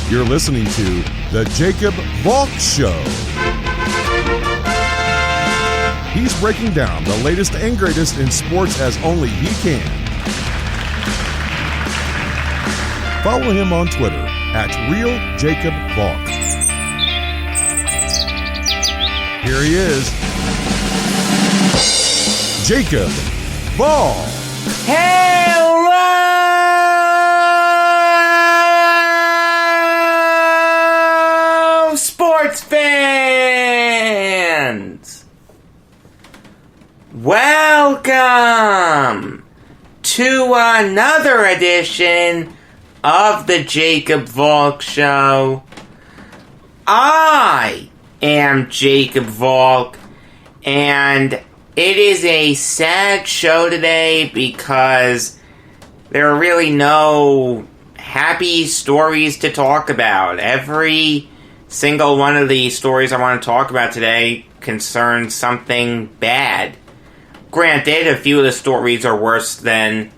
You're listening to The Jacob Valk Show. He's breaking down the latest and greatest in sports as only he can. Follow him on Twitter at RealJacobValk. Here he is, Jacob Valk. Hello, sports fans! Welcome to another edition of the Jacob Valk Show. I am Jacob Valk, and it is a sad show today because there are really no happy stories to talk about. Every single one of the stories I want to talk about today concerns something bad. Granted, a few of the stories are worse than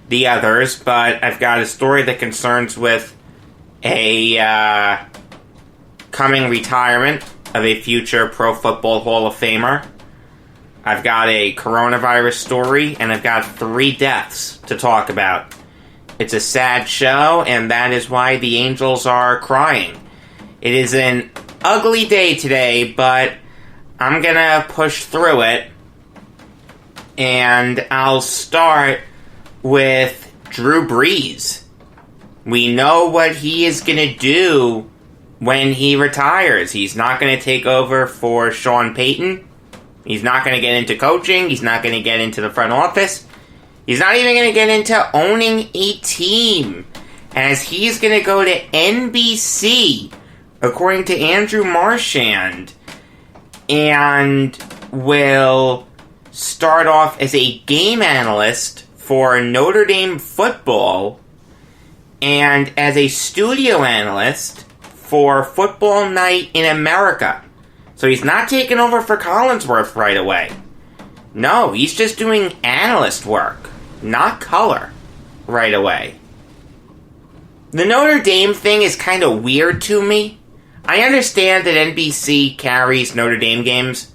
the others, but I've got a story that concerns with a coming retirement of a future Pro Football Hall of Famer. I've got a coronavirus story, and I've got 3 deaths to talk about. It's a sad show, and that is why the Angels are crying. It is an ugly day today, but I'm gonna push through it. And I'll start with Drew Brees. We know what he is going to do when he retires. He's not going to take over for Sean Payton. He's not going to get into coaching. He's not going to get into the front office. He's not even going to get into owning a team, as he's going to go to NBC, according to Andrew Marchand, and will start off as a game analyst for Notre Dame football and as a studio analyst for Football Night in America. So he's not taking over for Collinsworth right away. No, he's just doing analyst work, not color, right away. The Notre Dame thing is kind of weird to me. I understand that NBC carries Notre Dame games,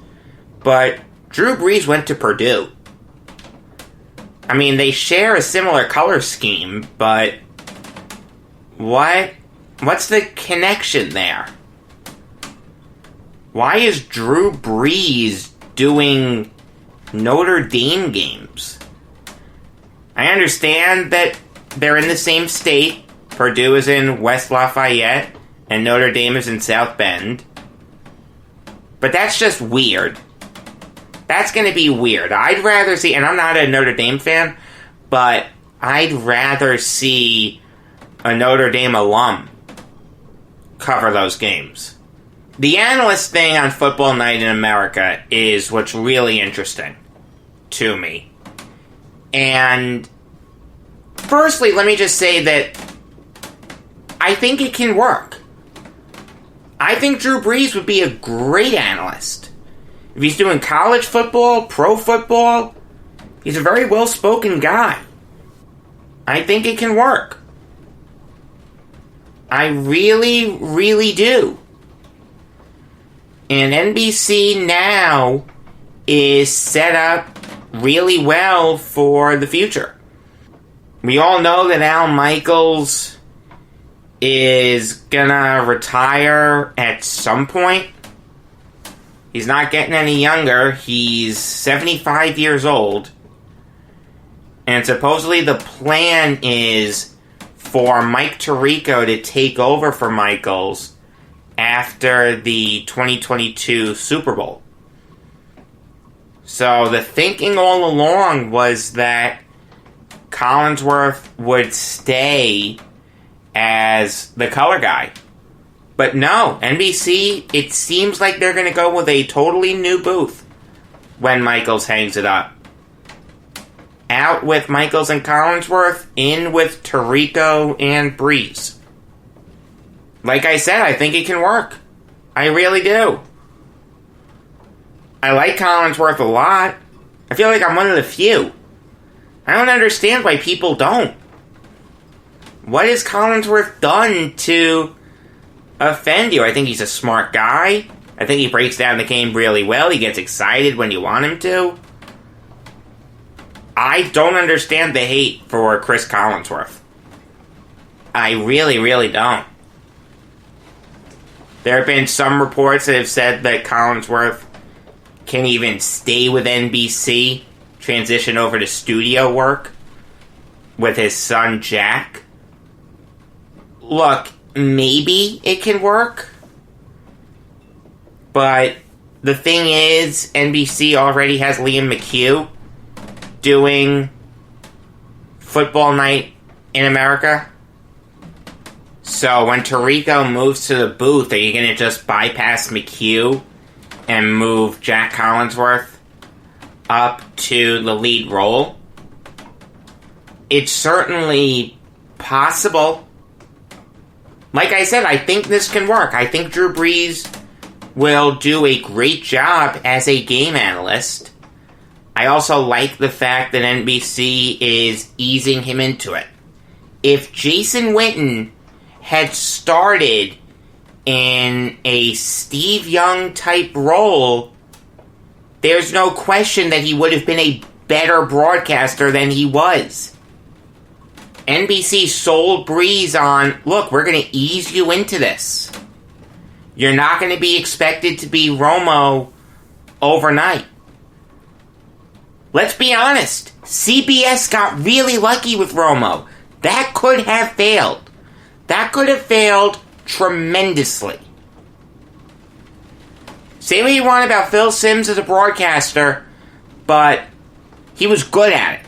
but Drew Brees went to Purdue. I mean, they share a similar color scheme, but what's the connection there? Why is Drew Brees doing Notre Dame games? I understand that they're in the same state. Purdue is in West Lafayette, and Notre Dame is in South Bend. But that's just weird. That's going to be weird. I'd rather see, and I'm not a Notre Dame fan, but I'd rather see a Notre Dame alum cover those games. The analyst thing on Football Night in America is what's really interesting to me. And firstly, let me just say that I think it can work. I think Drew Brees would be a great analyst. If he's doing college football, pro football, he's a very well-spoken guy. I think it can work. I really, really do. And NBC now is set up really well for the future. We all know that Al Michaels is gonna retire at some point. He's not getting any younger. He's 75 years old. And supposedly the plan is for Mike Tirico to take over for Michaels after the 2022 Super Bowl. So the thinking all along was that Collinsworth would stay as the color guy. But no, NBC, it seems like they're going to go with a totally new booth when Michaels hangs it up. Out with Michaels and Collinsworth, in with Tirico and Brees. Like I said, I think it can work. I really do. I like Collinsworth a lot. I feel like I'm one of the few. I don't understand why people don't. What has Collinsworth done to offend you. I think he's a smart guy. I think he breaks down the game really well. He gets excited when you want him to. I don't understand the hate for Chris Collinsworth. I really, really don't. There have been some reports that have said that Collinsworth can even stay with NBC, transition over to studio work with his son Jack. Look, maybe it can work. But the thing is, NBC already has Liam McHugh doing Football Night in America. So when Tirico moves to the booth, are you going to just bypass McHugh and move Jack Collinsworth up to the lead role? It's certainly possible. Like I said, I think this can work. I think Drew Brees will do a great job as a game analyst. I also like the fact that NBC is easing him into it. If Jason Witten had started in a Steve Young type role, there's no question that he would have been a better broadcaster than he was. NBC sold Brees on, look, we're going to ease you into this. You're not going to be expected to be Romo overnight. Let's be honest. CBS got really lucky with Romo. That could have failed. That could have failed tremendously. Say what you want about Phil Simms as a broadcaster, but he was good at it.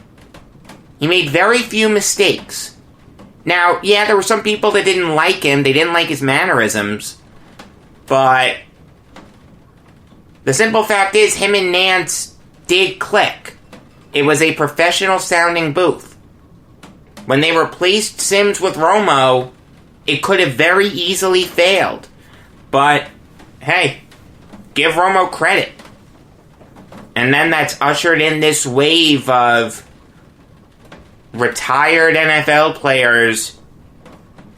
He made very few mistakes. Now, yeah, there were some people that didn't like him. They didn't like his mannerisms. But the simple fact is, him and Nance did click. It was a professional-sounding booth. When they replaced Simms with Romo, it could have very easily failed. But, hey, give Romo credit. And then that's ushered in this wave of retired NFL players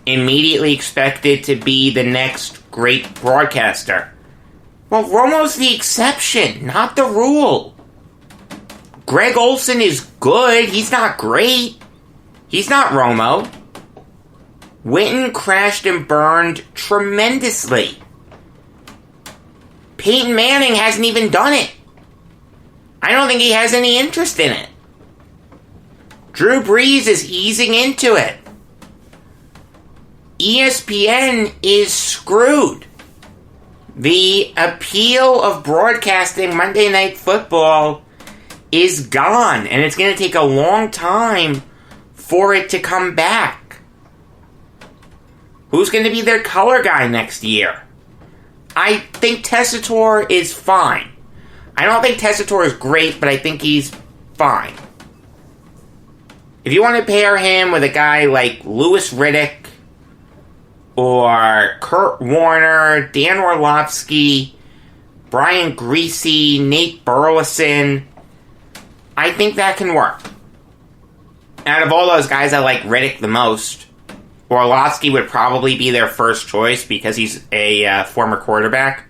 immediately expected to be the next great broadcaster. Well, Romo's the exception, not the rule. Greg Olsen is good. He's not great. He's not Romo. Witten crashed and burned tremendously. Peyton Manning hasn't even done it. I don't think he has any interest in it. Drew Brees is easing into it. ESPN is screwed. The appeal of broadcasting Monday Night Football is gone, and it's going to take a long time for it to come back. Who's going to be their color guy next year? I think Tessitore is fine. I don't think Tessitore is great, but I think he's fine. If you want to pair him with a guy like Louis Riddick, or Kurt Warner, Dan Orlovsky, Brian Griese, Nate Burleson, I think that can work. Out of all those guys, I like Riddick the most. Orlovsky would probably be their first choice because he's a former quarterback.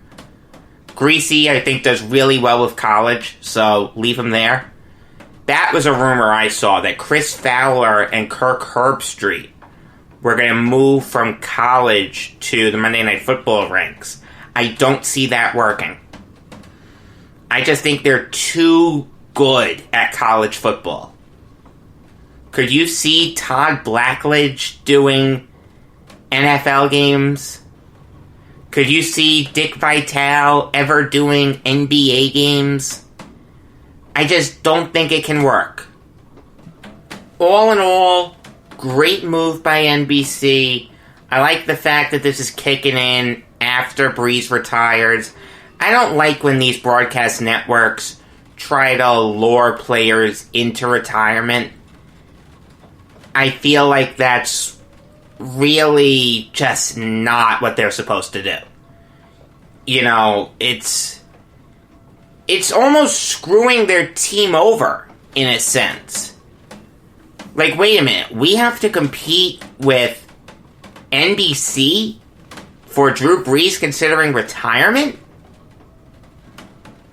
Griese, I think, does really well with college, so leave him there. That was a rumor I saw, that Chris Fowler and Kirk Herbstreit were going to move from college to the Monday Night Football ranks. I don't see that working. I just think they're too good at college football. Could you see Todd Blackledge doing NFL games? Could you see Dick Vitale ever doing NBA games? I just don't think it can work. All in all, great move by NBC. I like the fact that this is kicking in after Brees retires. I don't like when these broadcast networks try to lure players into retirement. I feel like that's really just not what they're supposed to do. You know, it's almost screwing their team over, in a sense. Like, wait a minute, we have to compete with NBC for Drew Brees considering retirement?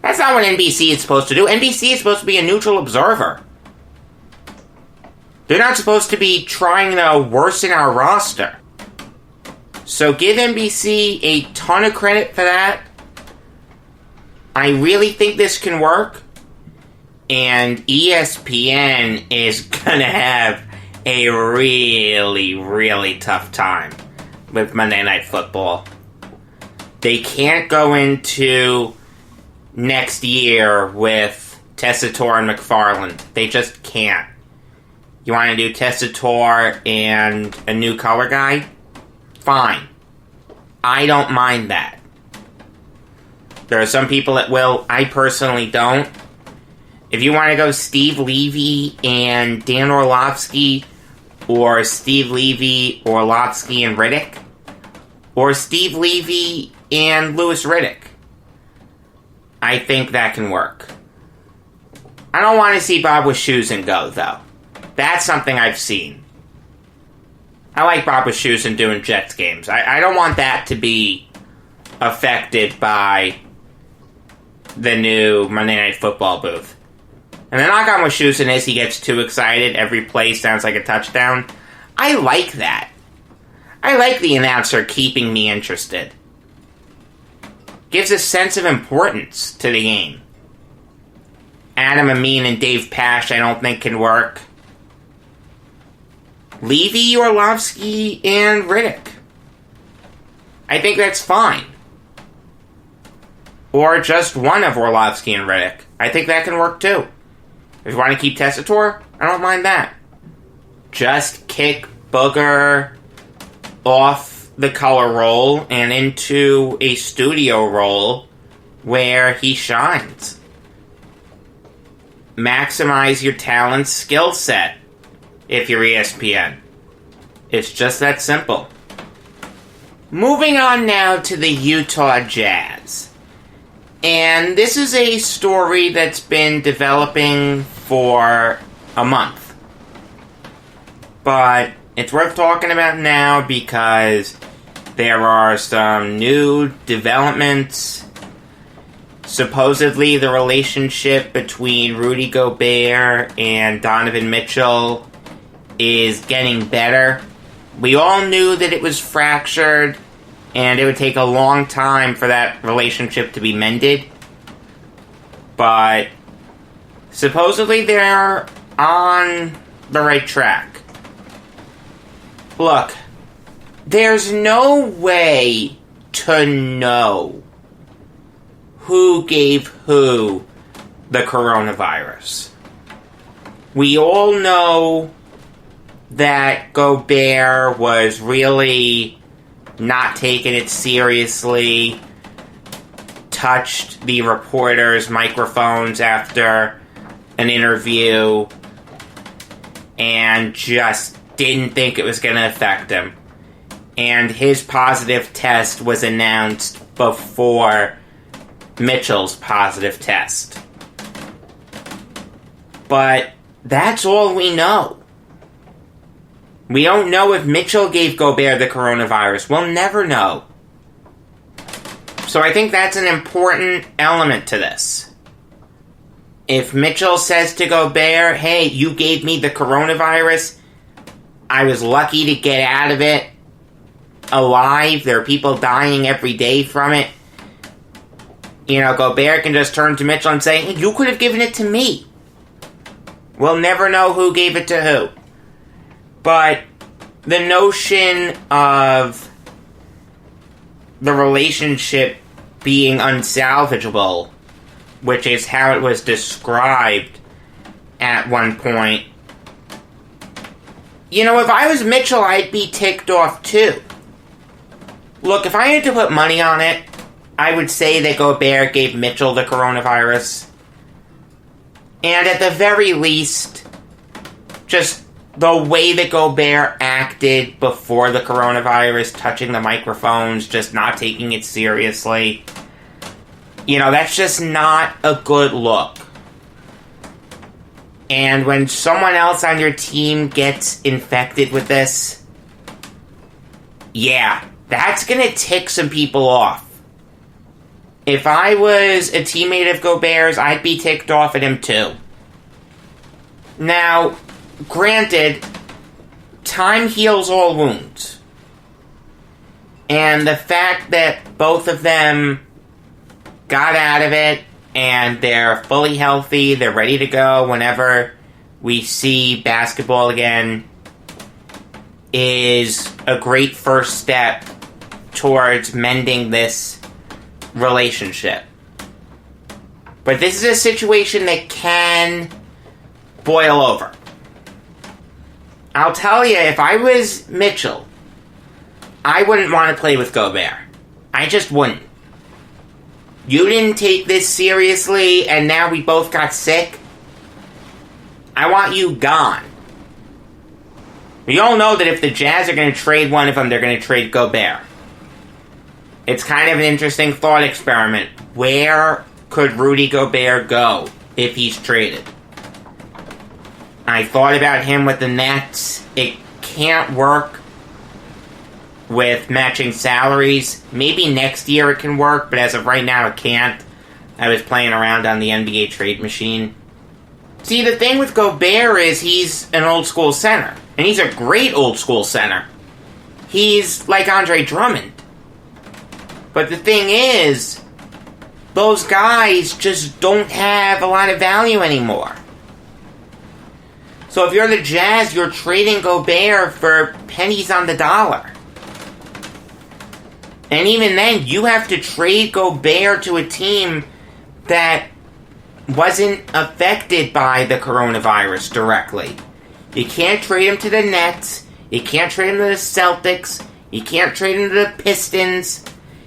That's not what NBC is supposed to do. NBC is supposed to be a neutral observer. They're not supposed to be trying to worsen our roster. So give NBC a ton of credit for that. I really think this can work. And ESPN is going to have a really, really tough time with Monday Night Football. They can't go into next year with Tessitore and McFarland. They just can't. You want to do Tessitore and a new color guy? Fine. I don't mind that. There are some people that will. I personally don't. If you want to go Steve Levy and Dan Orlovsky, or Steve Levy, Orlovsky, and Riddick, or Steve Levy and Louis Riddick, I think that can work. I don't want to see Bob Wischusen go, though. That's something I've seen. I like Bob Wischusen doing Jets games. I don't want that to be affected by the new Monday Night Football booth. And the knock on Wischusen is he gets too excited. Every play sounds like a touchdown. I like that. I like the announcer keeping me interested. Gives a sense of importance to the game. Adam Amin and Dave Pasch I don't think can work. Levy, Orlovsky, and Riddick. I think that's fine. Or just one of Orlovsky and Riddick. I think that can work too. If you want to keep Tessitore, I don't mind that. Just kick Booger off the color role and into a studio role where he shines. Maximize your talent skill set if you're ESPN. It's just that simple. Moving on now to the Utah Jazz. And this is a story that's been developing for a month. But it's worth talking about now because there are some new developments. Supposedly the relationship between Rudy Gobert and Donovan Mitchell is getting better. We all knew that it was fractured and it would take a long time for that relationship to be mended. But supposedly they're on the right track. Look, there's no way to know who gave who the coronavirus. We all know that Gobert was really not taking it seriously, touched the reporters' microphones after an interview, and just didn't think it was going to affect him. And his positive test was announced before Mitchell's positive test. But that's all we know. We don't know if Mitchell gave Gobert the coronavirus. We'll never know. So I think that's an important element to this. If Mitchell says to Gobert, hey, you gave me the coronavirus, I was lucky to get out of it alive, there are people dying every day from it, you know, Gobert can just turn to Mitchell and say, hey, you could have given it to me. We'll never know who gave it to who. But the notion of the relationship being unsalvageable, which is how it was described at one point, you know, if I was Mitchell, I'd be ticked off too. Look, if I had to put money on it, I would say that Gobert gave Mitchell the coronavirus. And at the very least, just the way that Gobert acted before the coronavirus, touching the microphones, just not taking it seriously, you know, that's just not a good look. And when someone else on your team gets infected with this, yeah, That's going to tick some people off. If I was a teammate of Gobert's, I'd be ticked off at him too. Now, granted, time heals all wounds. And the fact that both of them got out of it and they're fully healthy, they're ready to go whenever we see basketball again, is a great first step towards mending this relationship. But this is a situation that can boil over. I'll tell you, if I was Mitchell, I wouldn't want to play with Gobert. I just wouldn't. You didn't take this seriously, and now we both got sick. I want you gone. We all know that if the Jazz are going to trade one of them, they're going to trade Gobert. It's kind of an interesting thought experiment. Where could Rudy Gobert go if he's traded? I thought about him with the Nets. It can't work with matching salaries. Maybe next year it can work, but as of right now it can't. I was playing around on the NBA trade machine. See, the thing with Gobert is he's an old school center. And he's a great old school center. He's like Andre Drummond. But the thing is, those guys just don't have a lot of value anymore. So if you're the Jazz, you're trading Gobert for pennies on the dollar. And even then, you have to trade Gobert to a team that wasn't affected by the coronavirus directly. You can't trade him to the Nets. You can't trade him to the Celtics. You can't trade him to the Pistons.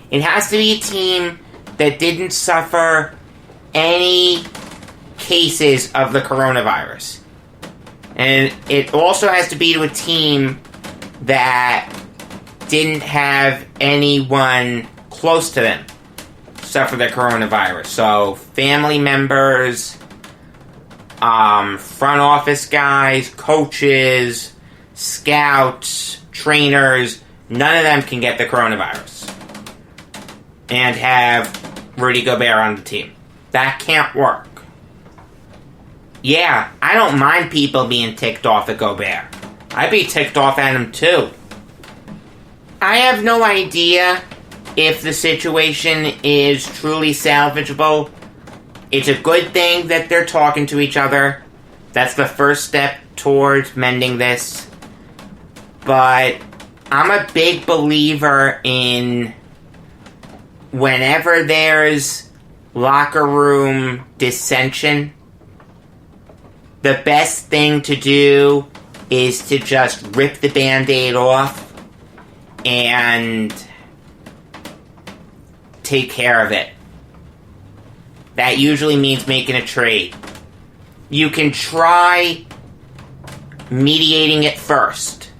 It has to be a team that didn't suffer any cases of the coronavirus. And it also has to be to a team that didn't have anyone close to them suffer the coronavirus. So, family members, front office guys, coaches, scouts, trainers, none of them can get the coronavirus and have Rudy Gobert on the team. That can't work. Yeah, I don't mind people being ticked off at Gobert. I'd be ticked off at him too. I have no idea if the situation is truly salvageable. It's a good thing that they're talking to each other. That's the first step towards mending this. But I'm a big believer in whenever there's locker room dissension, the best thing to do is to just rip the Band-Aid off and take care of it. That usually means making a trade. You can try mediating it first.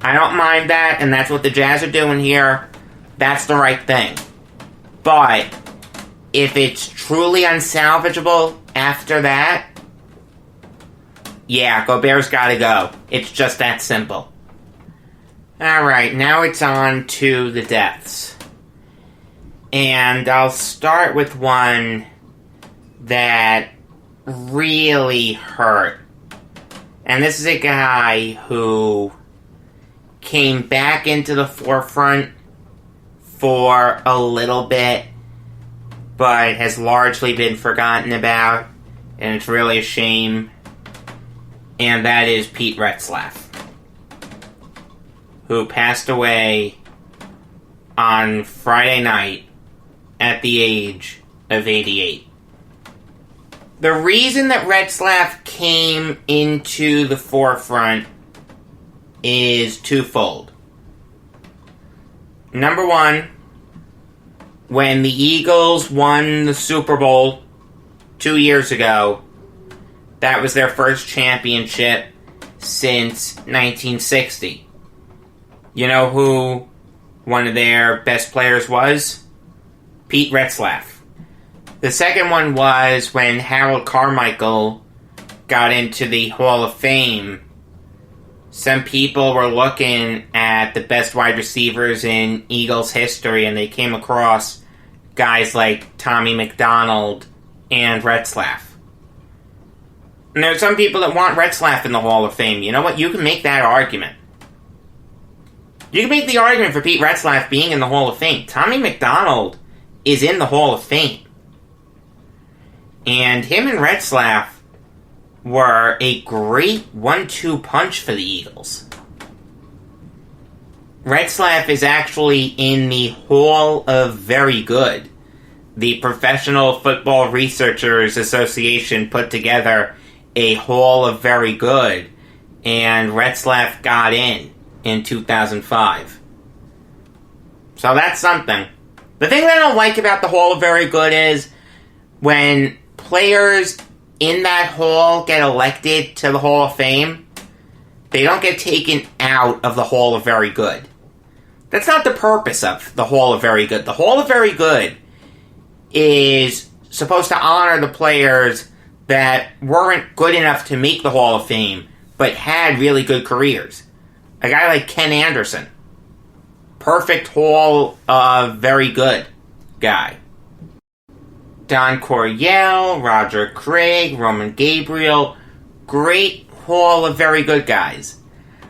I don't mind that, and that's what the Jazz are doing here. That's the right thing. But if it's truly unsalvageable after that, yeah, Gobert's gotta go. It's just that simple. Alright, now it's on to the deaths. And I'll start with one that really hurt. And this is a guy who came back into the forefront for a little bit, but has largely been forgotten about, and it's really a shame. And that is Pete Retzlaff, who passed away on Friday night at the age of 88. The reason that Retzlaff came into the forefront is twofold. Number one, when the Eagles won the Super Bowl 2 years ago, that was their first championship since 1960. You know who one of their best players was? Pete Retzlaff. The second one was when Harold Carmichael got into the Hall of Fame some people were looking at the best wide receivers in Eagles history, and they came across guys like Tommy McDonald and Retzlaff. And there are some people that want Retzlaff in the Hall of Fame. You know what? You can make that argument. You can make the argument for Pete Retzlaff being in the Hall of Fame. Tommy McDonald is in the Hall of Fame. And him and Retzlaff were a great 1-2 punch for the Eagles. Retzlaff is actually in the Hall of Very Good. The Professional Football Researchers Association put together a Hall of Very Good, and Retzlaff got in 2005. So that's something. The thing that I don't like about the Hall of Very Good is when players in that hall get elected to the Hall of Fame, they don't get taken out of the Hall of Very Good. That's not the purpose of the Hall of Very Good. The Hall of Very Good is supposed to honor the players that weren't good enough to make the Hall of Fame, but had really good careers. A guy like Ken Anderson. Perfect Hall of Very Good guy. Don Coryell, Roger Craig, Roman Gabriel. Great Hall of Very Good guys.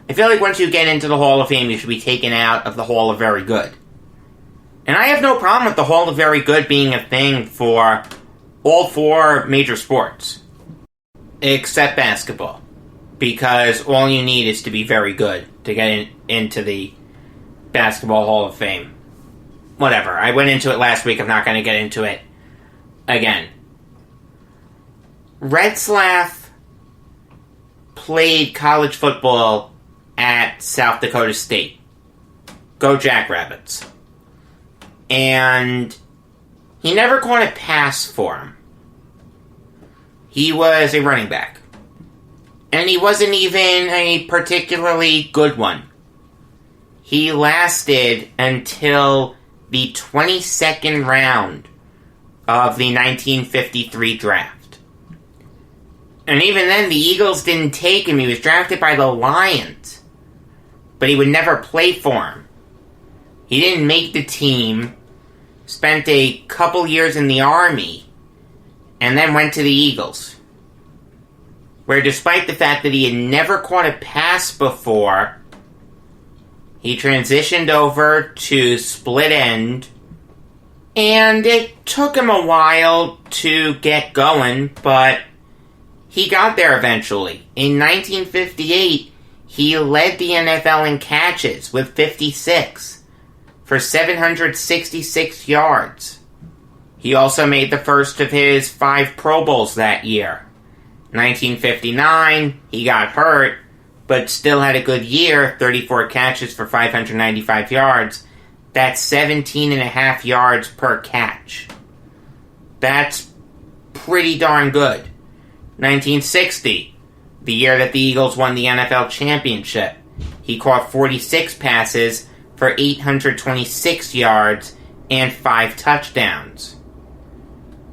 I feel like once you get into the Hall of Fame, you should be taken out of the Hall of Very Good. And I have no problem with the Hall of Very Good being a thing for all four major sports. Except basketball. Because all you need is to be very good to get into the Basketball Hall of Fame. Whatever. I went into it last week. I'm not going to get into it again. Retzlaff played college football at South Dakota State. Go Jackrabbits. And he never caught a pass for him. He was a running back. And he wasn't even a particularly good one. He lasted until the 22nd round of the 1953 draft. And even then, the Eagles didn't take him. He was drafted by the Lions. But he would never play for him. He didn't make the team. Spent a couple years in the Army. And then went to the Eagles. Where despite the fact that he had never caught a pass before, he transitioned over to split end. And it took him a while to get going, but he got there eventually. In 1958, he led the NFL in catches with 56 for 766 yards. He also made the first of his 5 Pro Bowls that year. 1959, he got hurt, but still had a good year, 34 catches for 595 yards. That's 17 and a half yards per catch. That's pretty darn good. 1960, the year that the Eagles won the NFL championship. He caught 46 passes for 826 yards and 5 touchdowns.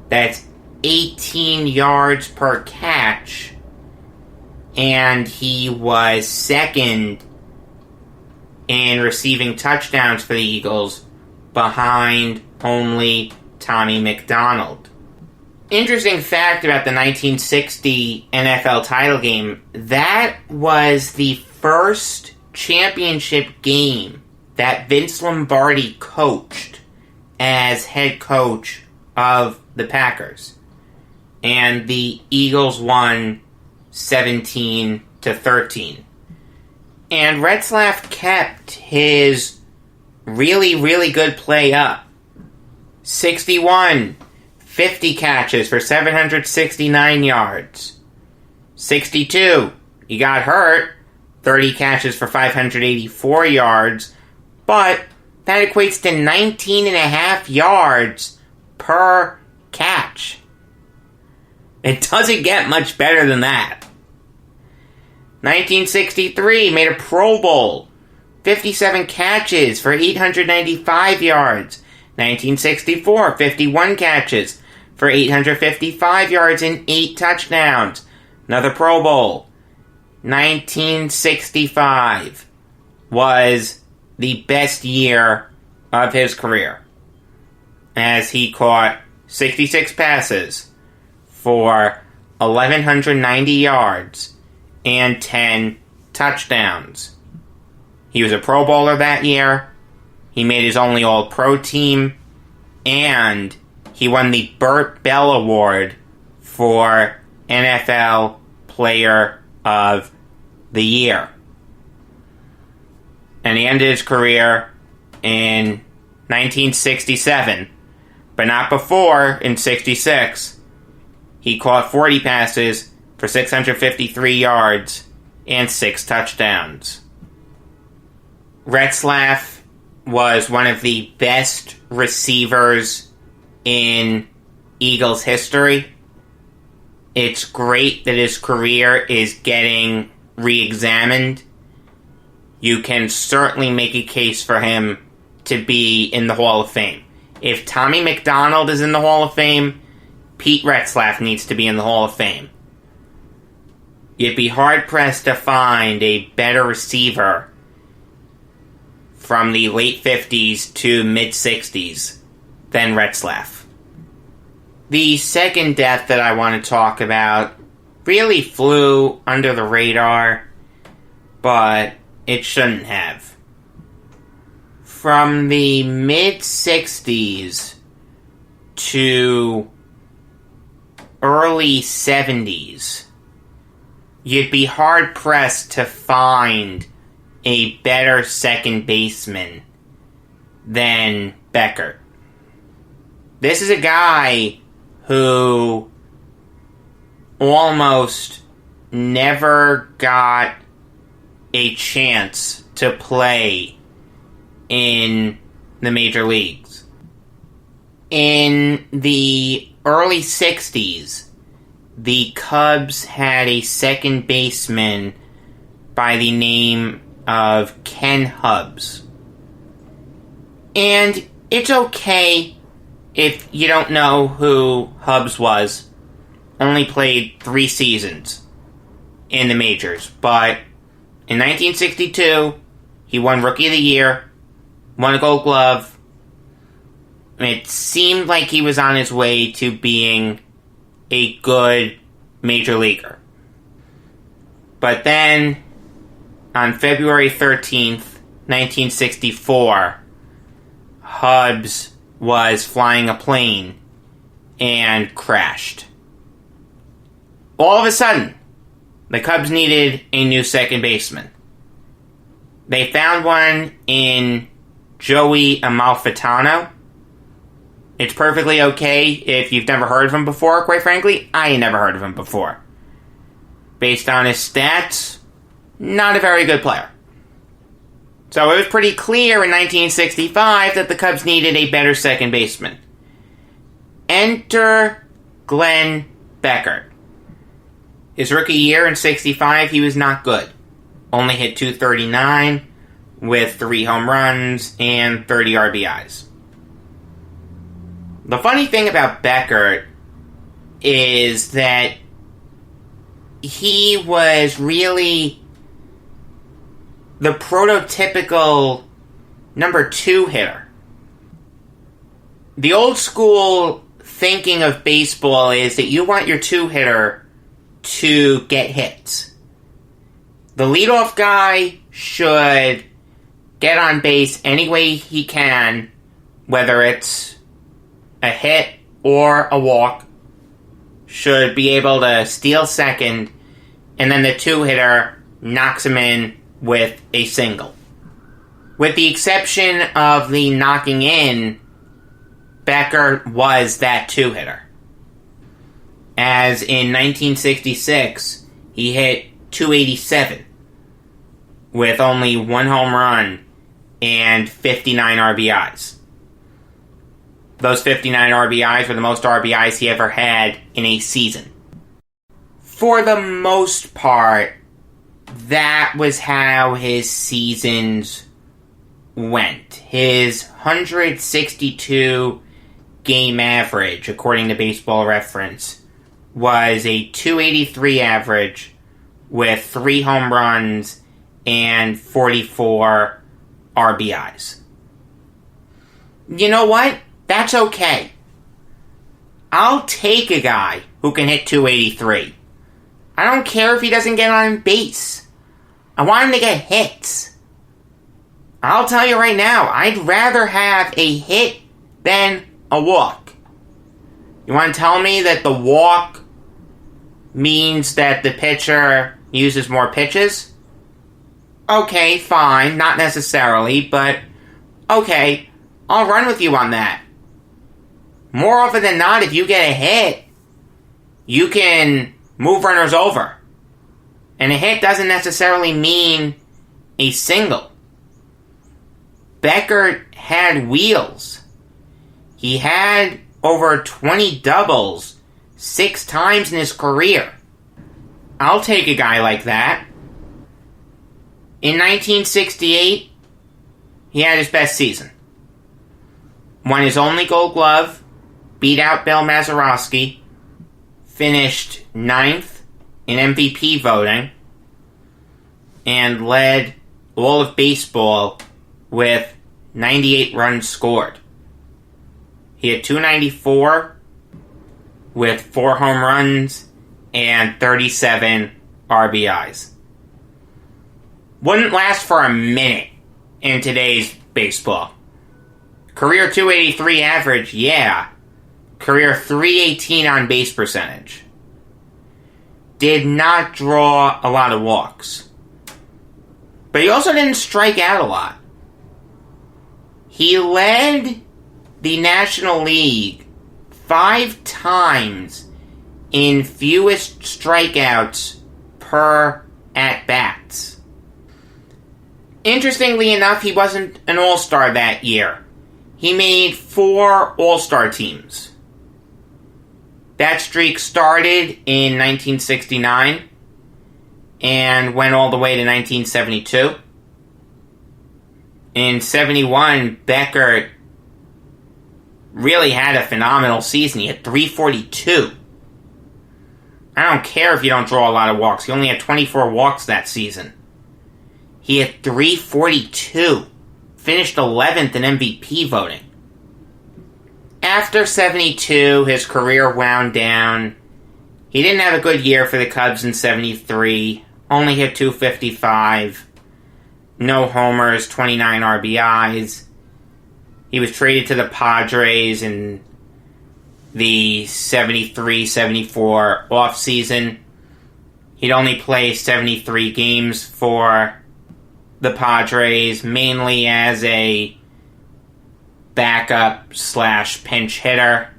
That's 18 yards per catch, and he was second in receiving touchdowns for the Eagles behind only Tommy McDonald. Interesting fact about the 1960 NFL title game, that was the first championship game that Vince Lombardi coached as head coach of the Packers. And the Eagles won 17-13. And Retzlaff kept his really, really good play up. 61, 50 catches for 769 yards. 62, he got hurt. 30 catches for 584 yards. But that equates to 19 and a half yards per catch. It doesn't get much better than that. 1963, made a Pro Bowl. 57 catches for 895 yards. 1964, 51 catches for 855 yards and 8 touchdowns. Another Pro Bowl. 1965 was the best year of his career, as he caught 66 passes for 1,190 yards and 10 touchdowns. He was a Pro Bowler that year. He made his only All-Pro team, and he won the Burt Bell Award for NFL Player of the Year. And he ended his career in 1967, but not before, in 66. He caught 40 passes for 653 yards and 6 touchdowns. Retzlaff was one of the best receivers in Eagles history. It's great that his career is getting re-examined. You can certainly make a case for him to be in the Hall of Fame. If Tommy McDonald is in the Hall of Fame, Pete Retzlaff needs to be in the Hall of Fame. You'd be hard-pressed to find a better receiver from the late 50s to mid-60s than Retzlaff. The second death that I want to talk about really flew under the radar, but it shouldn't have. From the mid-60s to early 70s, you'd be hard-pressed to find a better second baseman than Beckert. This is a guy who almost never got a chance to play in the major leagues. In the early 60s, the Cubs had a second baseman by the name of Ken Hubbs. And it's okay if you don't know who Hubbs was. Only played 3 seasons in the majors. But in 1962, he won Rookie of the Year, won a Gold Glove. It seemed like he was on his way to being a good major leaguer. But then, on February 13th, 1964, Hubbs was flying a plane and crashed. All of a sudden, the Cubs needed a new second baseman. They found one in Joey Amalfitano. It's perfectly okay if you've never heard of him before, quite frankly. I ain't never heard of him before. Based on his stats, not a very good player. So it was pretty clear in 1965 that the Cubs needed a better second baseman. Enter Glenn Beckert. His rookie year in 65, he was not good. Only hit .239 with 3 home runs and 30 RBIs. The funny thing about Beckert is that he was really the prototypical number 2 hitter. The old school thinking of baseball is that you want your 2 hitter to get hits. The leadoff guy should get on base any way he can, whether it's a hit or a walk, should be able to steal second, and then the 2 hitter knocks him in with a single. With the exception of the knocking in, Beckert was that 2 hitter. As in 1966, he hit .287 with only 1 home run and 59 RBIs. Those 59 RBIs were the most RBIs he ever had in a season. For the most part, that was how his seasons went. His 162 game average, according to Baseball Reference, was a .283 average with 3 home runs and 44 RBIs. You know what? That's okay. I'll take a guy who can hit 283. I don't care if he doesn't get on base. I want him to get hits. I'll tell you right now, I'd rather have a hit than a walk. You want to tell me that the walk means that the pitcher uses more pitches? Okay, fine, not necessarily, but okay, I'll run with you on that. More often than not, if you get a hit, you can move runners over. And a hit doesn't necessarily mean a single. Beckert had wheels. He had over 20 doubles 6 times in his career. I'll take a guy like that. In 1968, he had his best season. Won his only Gold Glove, beat out Bill Mazeroski, finished 9th in MVP voting, and led all of baseball with 98 runs scored. He had 294 with 4 home runs and 37 RBIs. Wouldn't last for a minute in today's baseball. Career 283 average, yeah. Career 318 on base percentage. Did not draw a lot of walks. But he also didn't strike out a lot. He led the National League 5 times in fewest strikeouts per at-bats. Interestingly enough, he wasn't an All-Star that year. He made 4 All-Star teams. That streak started in 1969 and went all the way to 1972. In 71, Beckert really had a phenomenal season. He had 342. I don't care if you don't draw a lot of walks. He only had 24 walks that season. He had 342. Finished 11th in MVP voting. After 72, his career wound down. He didn't have a good year for the Cubs in 73. Only hit 255. No homers, 29 RBIs. He was traded to the Padres in the 73-74 offseason. He'd only play 73 games for the Padres, mainly as a backup / pinch hitter.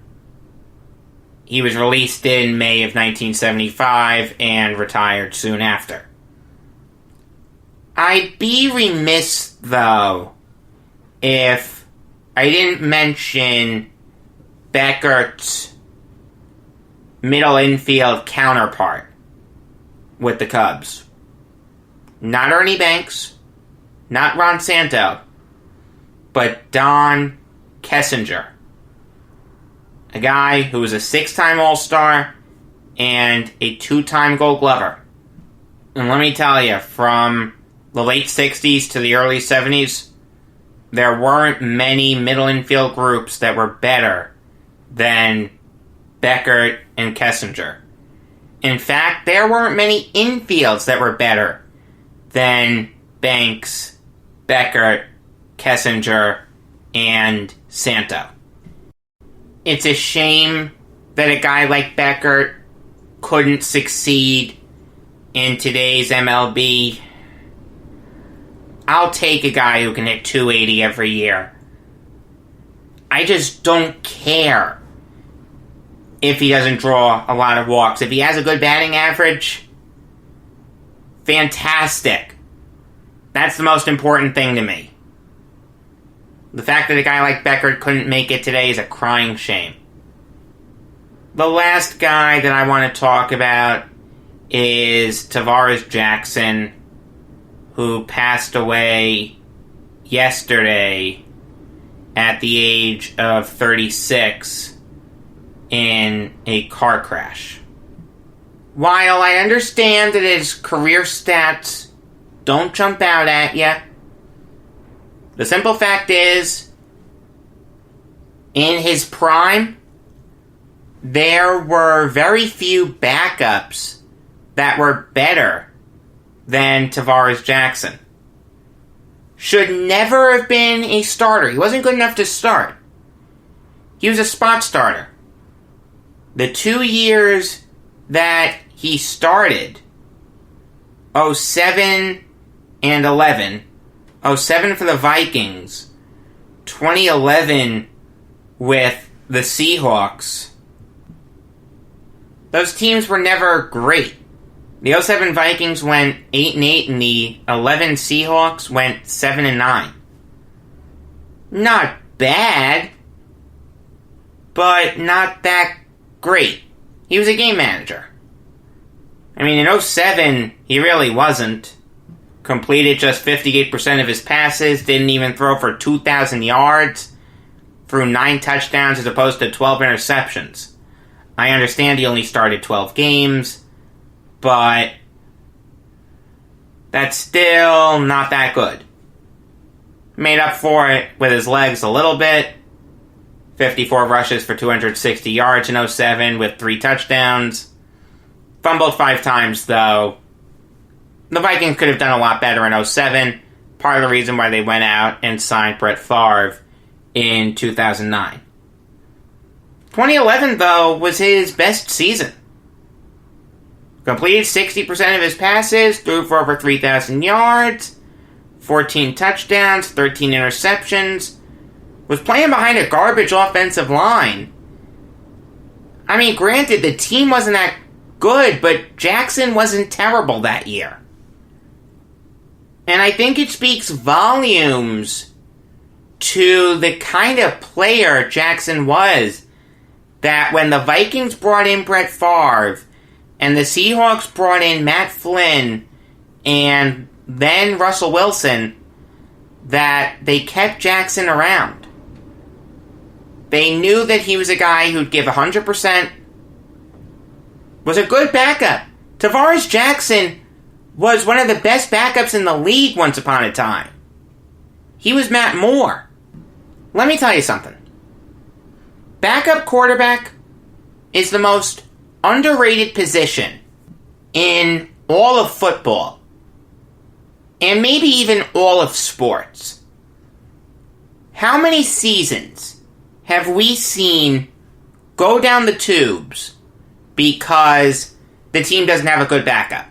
He was released in May of 1975 and retired soon after. I'd be remiss, though, if I didn't mention Beckert's middle infield counterpart with the Cubs. Not Ernie Banks, not Ron Santo, but Don Kessinger. A guy who was a 6-time All-Star and a 2-time Gold Glover. And let me tell you, from the late 60s to the early 70s, there weren't many middle infield groups that were better than Beckert and Kessinger. In fact, there weren't many infields that were better than Banks, Beckert, Kessinger, and Santo. It's a shame that a guy like Beckert couldn't succeed in today's MLB. I'll take a guy who can hit 280 every year. I just don't care if he doesn't draw a lot of walks. If he has a good batting average, fantastic. That's the most important thing to me. The fact that a guy like Beckert couldn't make it today is a crying shame. The last guy that I want to talk about is Tarvaris Jackson, who passed away yesterday at the age of 36 in a car crash. while I understand that his career stats don't jump out at you, the simple fact is, in his prime, there were very few backups that were better than Tarvaris Jackson. Should never have been a starter. He wasn't good enough to start. He was a spot starter. The 2 years that he started, 07 and 11, 07 for the Vikings, 2011 with the Seahawks, those teams were never great. The 07 Vikings went 8-8, and the 11 Seahawks went 7-9. Not bad, but not that great. He was a game manager. I mean, in 07, he really wasn't. Completed just 58% of his passes, didn't even throw for 2,000 yards, threw 9 touchdowns as opposed to 12 interceptions. I understand he only started 12 games, but that's still not that good. Made up for it with his legs a little bit. 54 rushes for 260 yards in 07 with 3 touchdowns. Fumbled 5 times, though. The Vikings could have done a lot better in 07. Part of the reason why they went out and signed Brett Favre in 2009. 2011, though, was his best season. Completed 60% of his passes, threw for over 3,000 yards, 14 touchdowns, 13 interceptions, was playing behind a garbage offensive line. I mean, granted, the team wasn't that good, but Jackson wasn't terrible that year. And I think it speaks volumes to the kind of player Jackson was, that when the Vikings brought in Brett Favre, and the Seahawks brought in Matt Flynn, and then Russell Wilson, that they kept Jackson around. They knew that he was a guy who'd give 100%, was a good backup. Tarvaris Jackson was one of the best backups in the league once upon a time. He was Matt Moore. Let me tell you something. Backup quarterback is the most underrated position in all of football, and maybe even all of sports. How many seasons have we seen go down the tubes because the team doesn't have a good backup?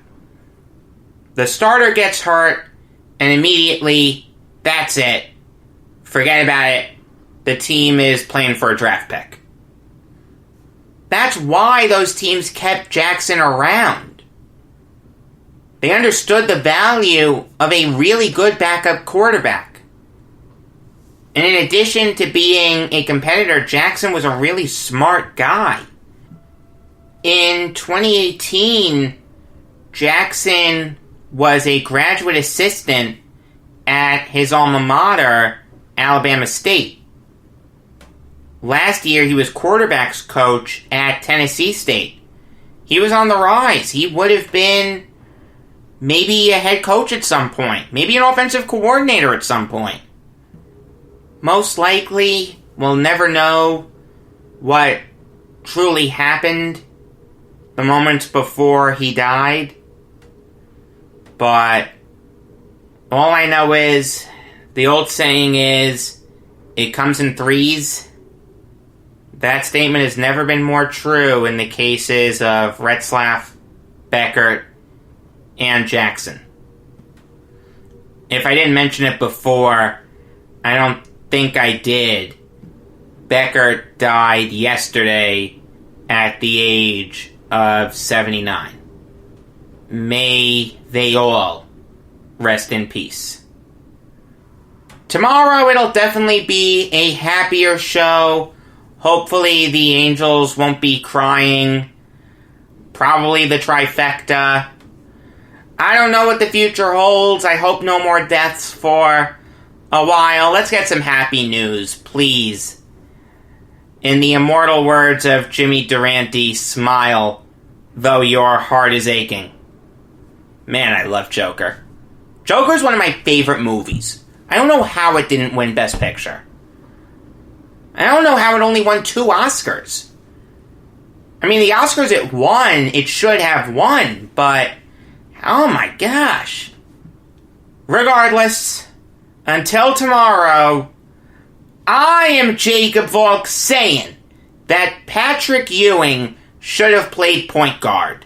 The starter gets hurt, and immediately, that's it. Forget about it. The team is playing for a draft pick. That's why those teams kept Jackson around. They understood the value of a really good backup quarterback. And in addition to being a competitor, Jackson was a really smart guy. In 2018, Jackson was a graduate assistant at his alma mater, Alabama State. Last year, he was quarterback's coach at Tennessee State. He was on the rise. He would have been maybe a head coach at some point. Maybe an offensive coordinator at some point. Most likely, we'll never know what truly happened the moments before he died. But all I know is, the old saying is, it comes in threes. That statement has never been more true in the cases of Retzlaff, Beckert, and Jackson. If I didn't mention it before, I don't think I did. Beckert died yesterday at the age of 79. May they all rest in peace. Tomorrow it'll definitely be a happier show. Hopefully the Angels won't be crying. Probably the trifecta. I don't know what the future holds. I hope no more deaths for a while. Let's get some happy news, please. In the immortal words of Jimmy Durante, smile though your heart is aching. Man, I love Joker. Joker's one of my favorite movies. I don't know how it didn't win Best Picture. I don't know how it only won 2 Oscars. I mean, the Oscars it won, it should have won, but oh my gosh. Regardless, until tomorrow, I am Jacob Valk saying that Patrick Ewing should have played point guard.